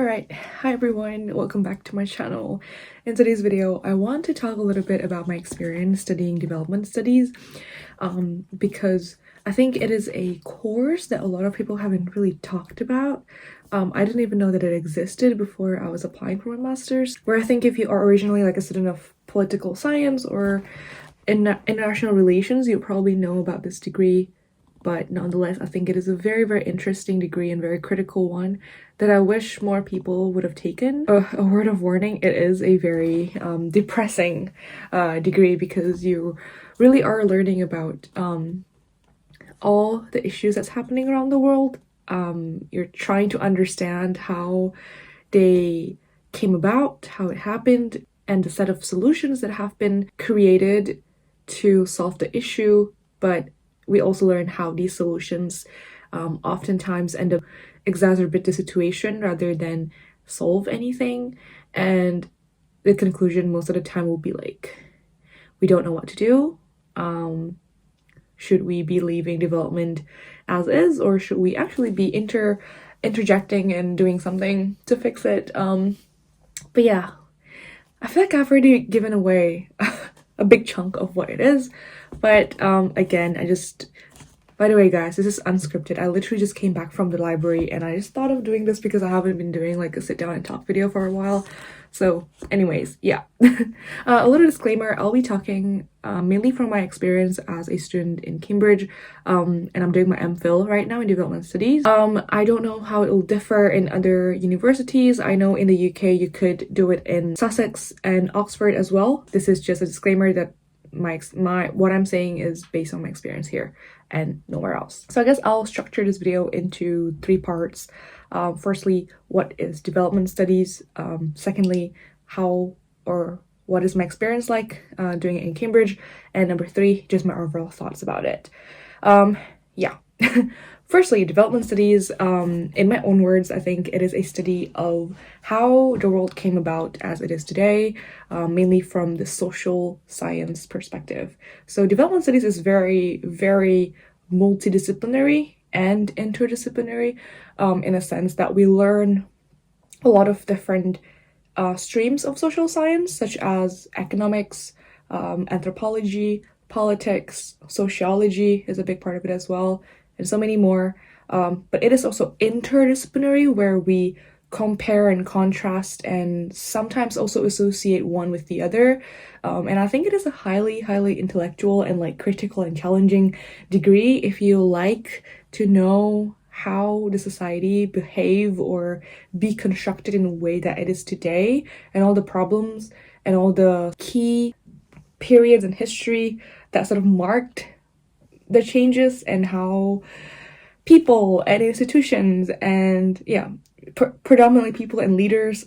Alright, hi everyone, welcome back to my channel. In today's video, I want to talk a little bit about my experience studying development studies because I think it is a course that a lot of people haven't really talked about. I didn't even know that it existed before I was applying for my master's, where I think if you are originally like a student of political science or international relations, you probably know about this degree. But nonetheless, I think it is a very, very interesting degree and very critical one that I wish more people would have taken. A word of warning, it is a very depressing degree because you really are learning about all the issues that's happening around the world. You're trying to understand how they came about, how it happened, and the set of solutions that have been created to solve the issue, but we also learn how these solutions oftentimes end up exacerbate the situation rather than solve anything. And the conclusion most of the time will be like, we don't know what to do. Should we be leaving development as is, or should we actually be interjecting and doing something to fix it? But yeah, I feel like I've already given away a big chunk of what it is. But again, by the way guys, this is unscripted. I literally just came back from the library and I just thought of doing this because I haven't been doing like a sit down and talk video for a while. So anyways, yeah. A little disclaimer, I'll be talking mainly from my experience as a student in Cambridge, and I'm doing my MPhil right now in development studies. I don't know how it will differ in other universities. I know in the UK you could do it in Sussex and Oxford as well. This is just a disclaimer that what I'm saying is based on my experience here and nowhere else. So I guess I'll structure this video into 3 parts. Firstly, what is development studies? Secondly, how or what is my experience like doing it in Cambridge? And number 3, just my overall thoughts about it. Yeah. Firstly, development studies, in my own words, I think it is a study of how the world came about as it is today, mainly from the social science perspective. So development studies is very, very multidisciplinary and interdisciplinary in a sense that we learn a lot of different streams of social science, such as economics, anthropology, politics, sociology is a big part of it as well, and so many more. But it is also interdisciplinary, where we compare and contrast and sometimes also associate one with the other. And I think it is a highly, highly intellectual and like critical and challenging degree if you like to know how the society behave or be constructed in a way that it is today, and all the problems and all the key periods in history that sort of marked the changes, and how people and institutions and predominantly people and leaders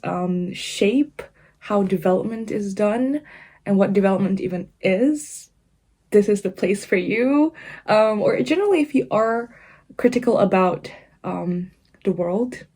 shape how development is done and what development even is. This is the place for you. Or generally, if you are critical about the world,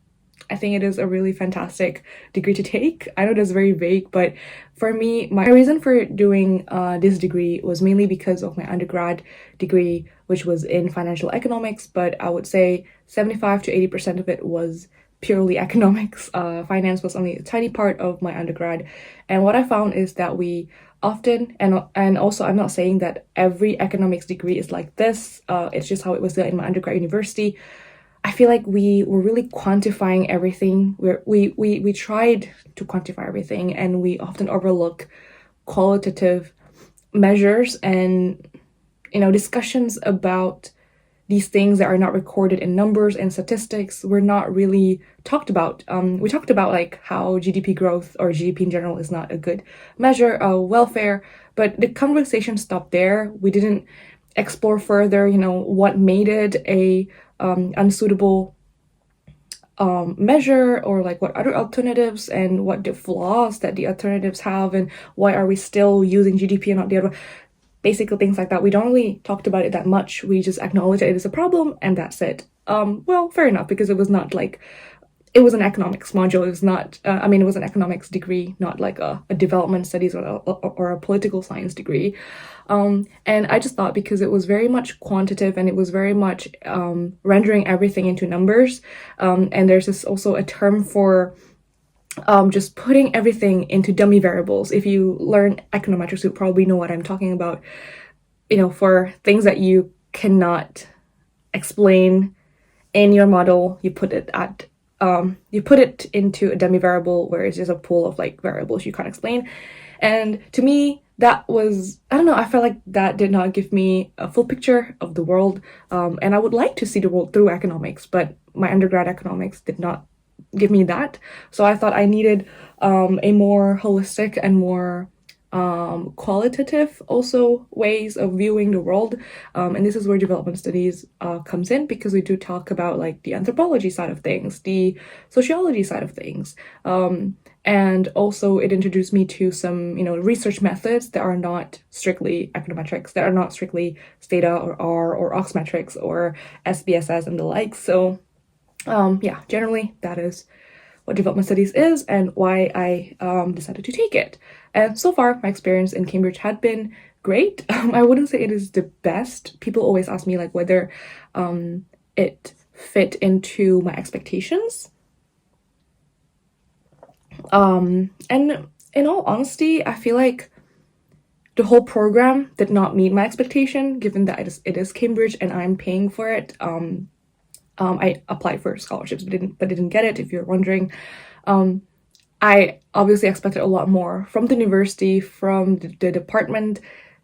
I think it is a really fantastic degree to take. I know that's very vague, but for me, my reason for doing this degree was mainly because of my undergrad degree, which was in financial economics, but I would say 75 to 80% of it was purely economics. Finance was only a tiny part of my undergrad. And what I found is that we often, and also I'm not saying that every economics degree is like this, it's just how it was in my undergrad university. I feel like we were really quantifying everything. We tried to quantify everything, and we often overlook qualitative measures and discussions about these things that are not recorded in numbers and statistics were not really talked about. We talked about like how GDP growth or GDP in general is not a good measure of welfare, but the conversation stopped there. We didn't explore further, what made it a unsuitable measure, or like what other alternatives and what the flaws that the alternatives have, and why are we still using GDP and not the other. Basically things like that. We don't really talked about it that much. We just acknowledge that it is a problem and that's it. Well, fair enough, because it was not like it was an economics module. It was not, it was an economics degree, not like a development studies or a political science degree. And I just thought because it was very much quantitative and it was very much rendering everything into numbers. And there's this also a term for just putting everything into dummy variables. If you learn econometrics, you probably know what I'm talking about. For things that you cannot explain in your model, you put it into a dummy variable where it's just a pool of like variables you can't explain. And to me, that was, I don't know, I felt like that did not give me a full picture of the world. And I would like to see the world through economics, but my undergrad economics did not give me that. So I thought I needed a more holistic and more qualitative also ways of viewing the world, and this is where development studies comes in, because we do talk about like the anthropology side of things, the sociology side of things, and also it introduced me to some research methods that are not strictly econometrics, that are not strictly Stata or R or Oxmetrics or SPSS and the like. So yeah, generally that is what development studies is and why I decided to take it. And so far, my experience in Cambridge had been great. I wouldn't say it is the best. People always ask me like whether it fit into my expectations. And in all honesty, I feel like the whole program did not meet my expectation, given that it is Cambridge and I'm paying for it. I applied for scholarships but didn't get it, if you're wondering. I obviously expected a lot more from the university, from the department,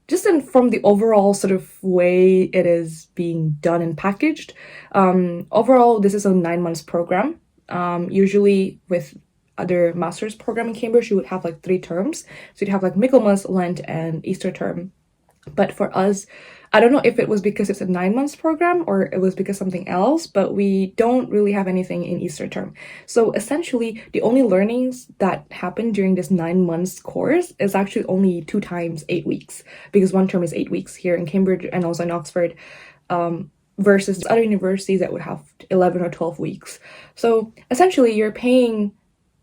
just from the overall sort of way it is being done and packaged. Overall, this is a 9 months program. Usually with other master's program in Cambridge, you would have like 3 terms. So you'd have like Michaelmas, Lent, and Easter term. But for us, I don't know if it was because it's a 9 months program or it was because something else, but we don't really have anything in Easter term. So essentially, the only learnings that happen during this 9 months course is actually only 2 times 8 weeks, because one term is 8 weeks here in Cambridge and also in Oxford, versus other universities that would have 11 or 12 weeks. So essentially, you're paying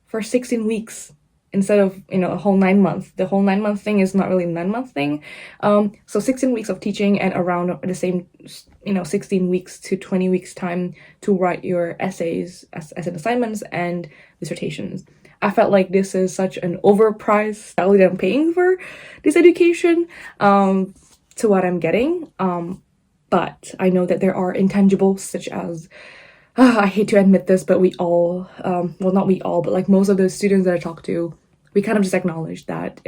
for 16 weeks instead of a whole 9 months. The whole 9 month thing is not really a 9 month thing. So 16 weeks of teaching and around the same 16 weeks to 20 weeks time to write your essays as an assignments and dissertations. I felt like this is such an overpriced salary that I'm paying for this education to what I'm getting. But I know that there are intangibles such as I hate to admit this, but we all, well, not we all, but like most of the students that I talk to, we kind of just acknowledge that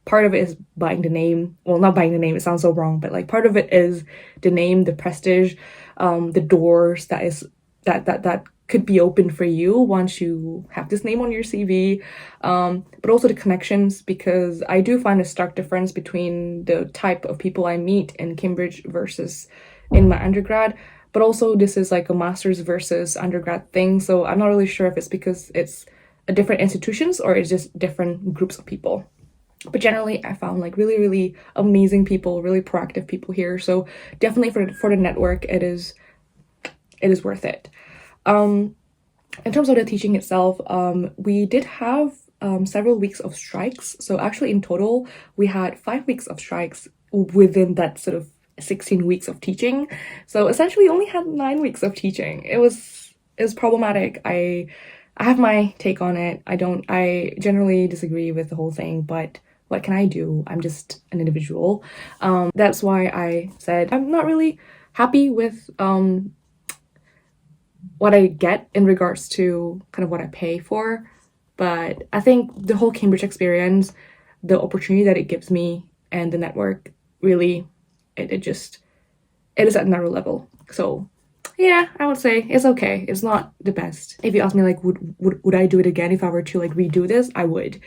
part of it is buying the name. Well, not buying the name, it sounds so wrong, but like part of it is the name, the prestige, the doors that could be open for you once you have this name on your CV, but also the connections, because I do find a stark difference between the type of people I meet in Cambridge versus in my undergrad. But also this is like a master's versus undergrad thing, so I'm not really sure if it's because it's a different institutions or it's just different groups of people. But generally, I found like really, really amazing people, really proactive people here. So definitely for the network, it is worth it. In terms of the teaching itself, we did have several weeks of strikes. So actually in total, we had 5 weeks of strikes within that sort of 16 weeks of teaching. So essentially only had 9 weeks of teaching. It was problematic. I have my take on it. I generally disagree with the whole thing, but what can I do? I'm just an individual. That's why I said I'm not really happy with what I get in regards to kind of what I pay for. But I think the whole Cambridge experience, the opportunity that it gives me and the network, really, it is at another level. So yeah, I would say it's okay. It's not the best. If you ask me like would I do it again if I were to like redo this, I would,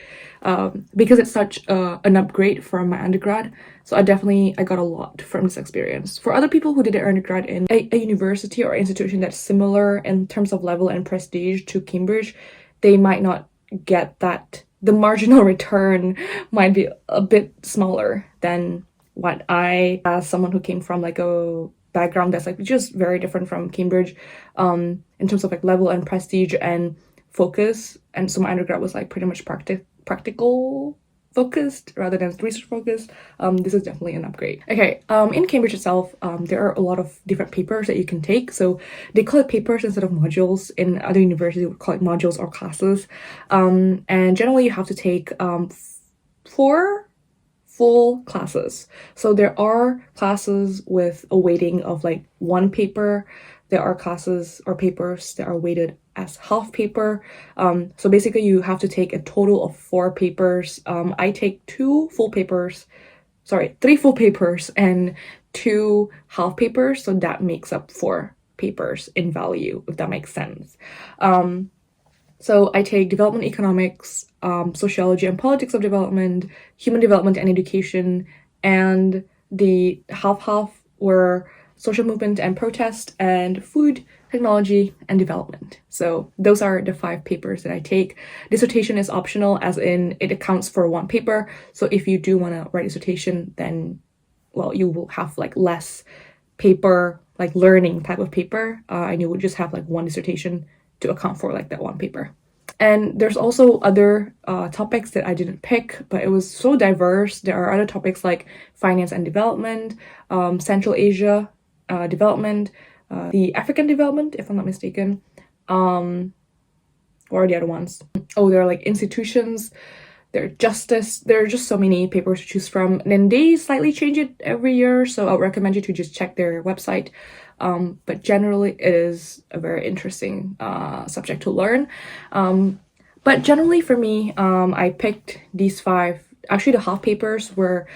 because it's such an upgrade from my undergrad. So I got a lot from this experience. For other people who did their undergrad in a university or institution that's similar in terms of level and prestige to Cambridge, they might not get that. The marginal return might be a bit smaller than what I, as someone who came from like a background that's like just very different from Cambridge, in terms of like level and prestige and focus, and so my undergrad was like pretty much practical focused rather than research focused. This is definitely an upgrade. Okay, in Cambridge itself, there are a lot of different papers that you can take. So they call it papers instead of modules. In other universities, we would call it modules or classes. And generally, you have to take 4 full classes. So there are classes with a weighting of like 1 paper. There are classes or papers that are weighted as half paper. So basically you have to take a total of 4 papers. I take 3 full papers and 2 half papers. So that makes up 4 papers in value, if that makes sense. So I take development economics, sociology and politics of development, human development and education, and the half were social movement and protest, and food, technology, and development. So those are the 5 papers that I take. Dissertation is optional, as in it accounts for 1 paper. So if you do want to write dissertation, then, well, you will have like less paper, like learning type of paper, and you would just have like 1 dissertation to account for like that 1 paper. And there's also other topics that I didn't pick, but it was so diverse. There are other topics like finance and development, Central Asia development, the African development, if I'm not mistaken. What are the other ones? Oh, there are like institutions, there are justice. There are just so many papers to choose from. And then they slightly change it every year, so I'll recommend you to just check their website. But generally, it is a very interesting subject to learn. But generally for me, I picked these 5. Actually, the half papers were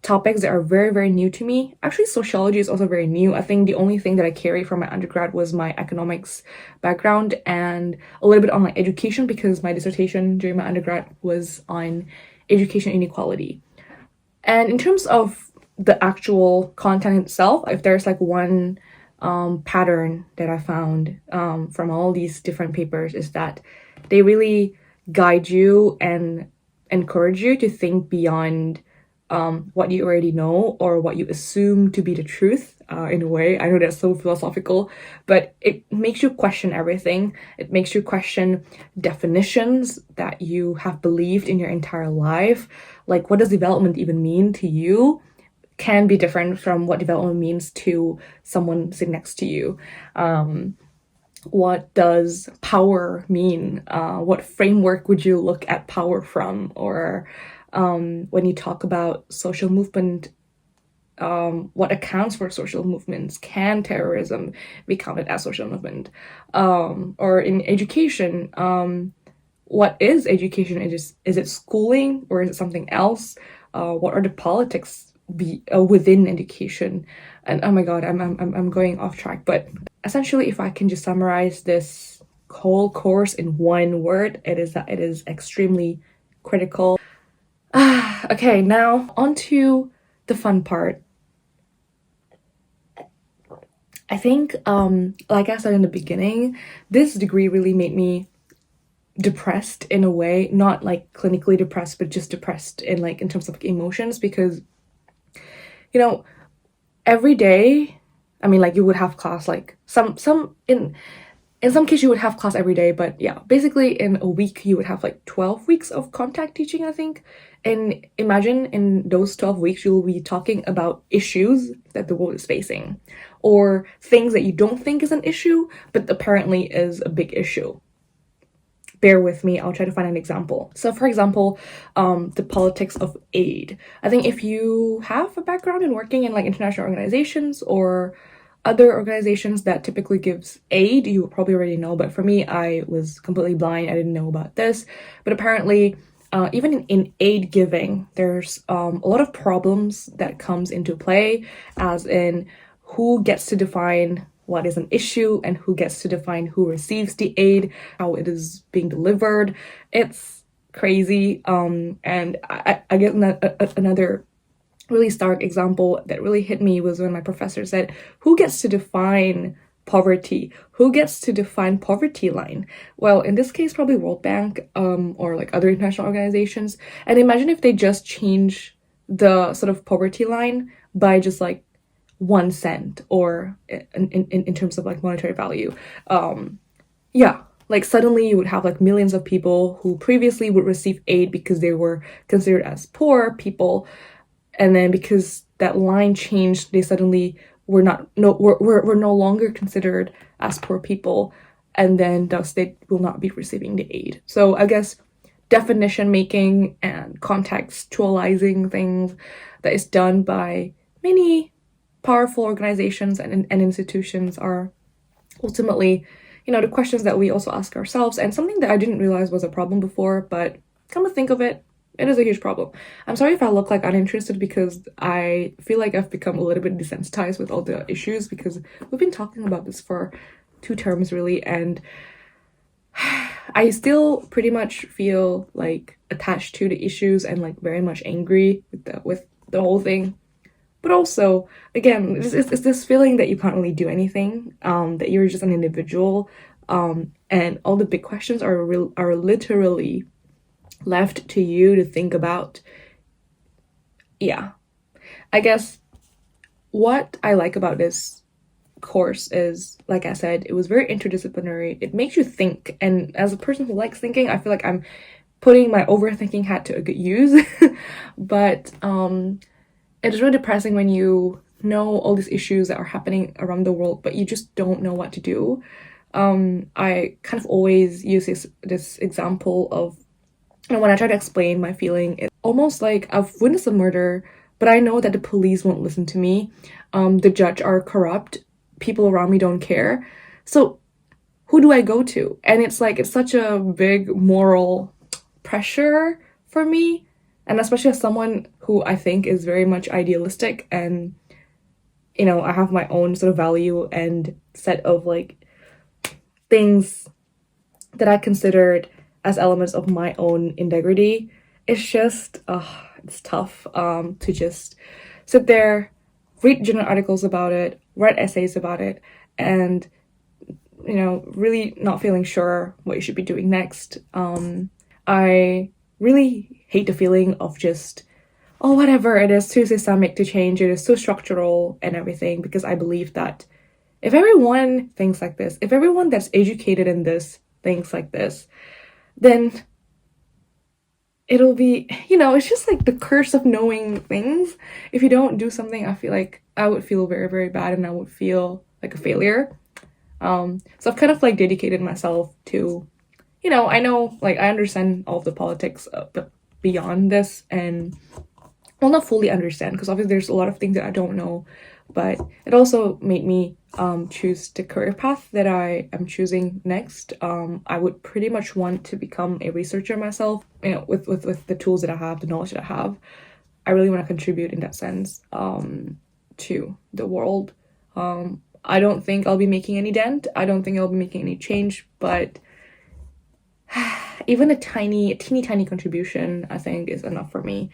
topics that are very, very new to me. Actually, sociology is also very new. I think the only thing that I carry from my undergrad was my economics background and a little bit on like education, because my dissertation during my undergrad was on education inequality. And in terms of the actual content itself, if there's like one pattern that I found from all these different papers, is that they really guide you and encourage you to think beyond what you already know or what you assume to be the truth, in a way. I know that's so philosophical, but it makes you question everything. It makes you question definitions that you have believed in your entire life. Like, what does development even mean to you? Can be different from what development means to someone sitting next to you. What does power mean? What framework would you look at power from? Or when you talk about social movement, what accounts for social movements? Can terrorism be counted as social movement? Or in education, what is education? Is it schooling or is it something else? What are the politics within education? And oh my god, I'm going off track. But essentially, if I can just summarize this whole course in one word, it is that it is extremely critical. Okay, now on to the fun part. I think, like I said in the beginning, this degree really made me depressed in a way, not like clinically depressed, but just depressed in like in terms of emotions, because every day, I mean, like, you would have class, like some in some case you would have class every day, but yeah, basically in a week you would have like 12 weeks of contact teaching, I think. And imagine in those 12 weeks you'll be talking about issues that the world is facing, or things that you don't think is an issue but apparently is a big issue. Bear with me, I'll try to find an example. So for example, the politics of aid. I think if you have a background in working in like international organizations or other organizations that typically gives aid, you probably already know. But for me, I was completely blind. I didn't know about this. But apparently, even in aid giving, there's a lot of problems that comes into play, as in who gets to define what is an issue and who gets to define who receives the aid, how it is being delivered. It's crazy. And I get another really stark example that really hit me was when my professor said, who gets to define poverty? Who gets to define poverty line? Well, in this case, probably World Bank, or like other international organizations. And imagine if they just change the sort of poverty line by just like 1 cent, or in terms of like monetary value. Yeah, Like suddenly you would have like millions of people who previously would receive aid because they were considered as poor people, and then because that line changed, they suddenly were no longer considered as poor people, and then thus they will not be receiving the aid. So I guess definition making and contextualizing things that is done by many powerful organizations and institutions are ultimately, the questions that we also ask ourselves, and something that I didn't realize was a problem before, but come to think of it, it is a huge problem. I'm sorry if I look like uninterested because I feel like I've become a little bit desensitized with all the issues because we've been talking about this for 2 terms really, and I still pretty much feel like attached to the issues and like very much angry with the whole thing. But also, again, it's this feeling that you can't really do anything, that you're just an individual, and all the big questions are literally left to you to think about. Yeah, I guess what I like about this course is, like I said, it was very interdisciplinary. It makes you think, and as a person who likes thinking, I feel like I'm putting my overthinking hat to a good use. But it is really depressing when you know all these issues that are happening around the world, but you just don't know what to do. I kind of always use this example of, when I try to explain my feeling, it's almost like I've witnessed a murder, but I know that the police won't listen to me. The judge are corrupt. People around me don't care. So who do I go to? And it's like, it's such a big moral pressure for me. And especially as someone who I think is very much idealistic, and, I have my own sort of value and set of like things that I considered as elements of my own integrity. It's just, it's tough to just sit there, read journal articles about it, write essays about it, and really not feeling sure what you should be doing next. I really hate the feeling of just, oh, whatever, it is too systemic to change, it is so structural and everything, because I believe that if everyone thinks like this, if everyone that's educated in this thinks like this, then it'll be, it's just like the curse of knowing things. If you don't do something, I feel like I would feel very, very bad, and I would feel like a failure. So I've kind of like dedicated myself to, I know, like, I understand all of the politics beyond this, and well, not fully understand, because obviously there's a lot of things that I don't know, but it also made me choose the career path that I am choosing next. I would pretty much want to become a researcher myself, with the tools that I have, the knowledge that I have. I really want to contribute in that sense to the world. I don't think I'll be making any dent. I don't think I'll be making any change, but even a teeny tiny contribution, I think, is enough for me.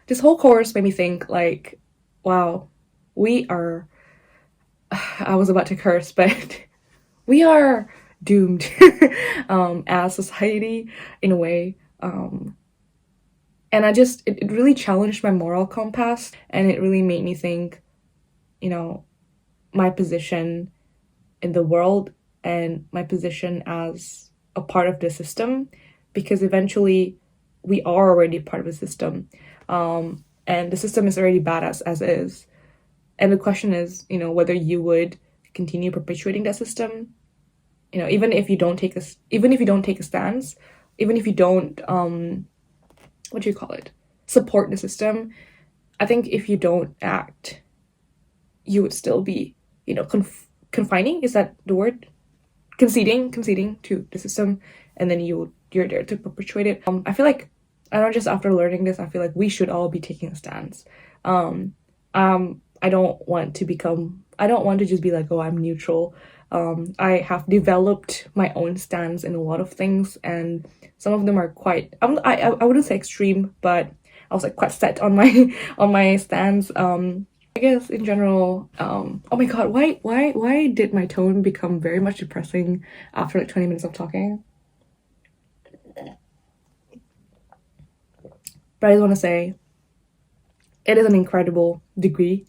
This whole course made me think, like, wow, we are, I was about to curse, but we are doomed as society in a way. And it really challenged my moral compass, and it really made me think, my position in the world and my position as a part of the system, because eventually we are already part of the system, and the system is already bad as is, and the question is, whether you would continue perpetuating that system, even if you don't take a stance, even if you don't what do you call it, support the system. I think if you don't act, you would still be, confining, is that the word, conceding to the system, and then you're there to perpetuate it. I feel like, I don't, just after learning this, I feel like we should all be taking a stance. I don't want to just be like, oh, I'm neutral. I have developed my own stance in a lot of things, and some of them are quite, I wouldn't say extreme, but I was like quite set on my on my stance. I guess in general, oh my god, why did my tone become very much depressing after like 20 minutes of talking? But I just want to say, it is an incredible degree.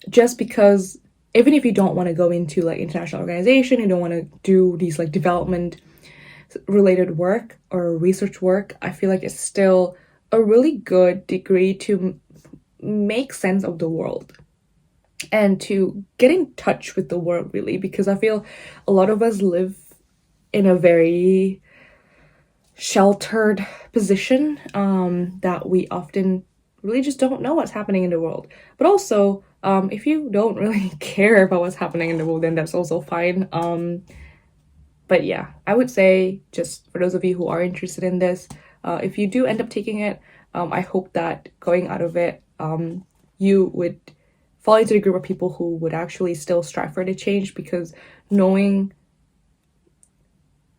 Just because even if you don't want to go into like international organization, you don't want to do these like development related work or research work, I feel like it's still a really good degree to make sense of the world and to get in touch with the world, really, because I feel a lot of us live in a very sheltered position, that we often really just don't know what's happening in the world. But also, if you don't really care about what's happening in the world, then that's also fine. But yeah, I would say, just for those of you who are interested in this, if you do end up taking it, I hope that going out of it, you would fall into the group of people who would actually still strive for the change, because knowing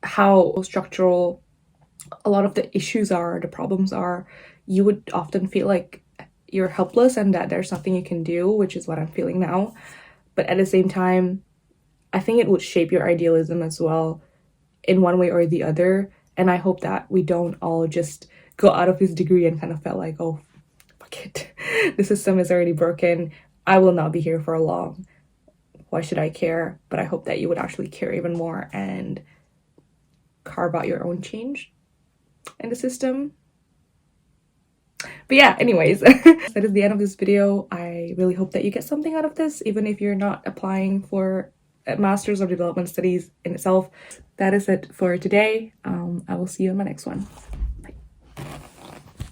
how structural a lot of the issues are, the problems are, you would often feel like you're helpless and that there's nothing you can do, which is what I'm feeling now. But at the same time, I think it would shape your idealism as well in one way or the other. And I hope that we don't all just go out of this degree and kind of felt like, oh, fuck it, the system is already broken. I will not be here for long. Why should I care? But I hope that you would actually care even more and carve out your own change in the system. But yeah, anyways, that is the end of this video. I really hope that you get something out of this, even if you're not applying for a Master's of Development Studies in itself. That is it for today. I will see you in my next one.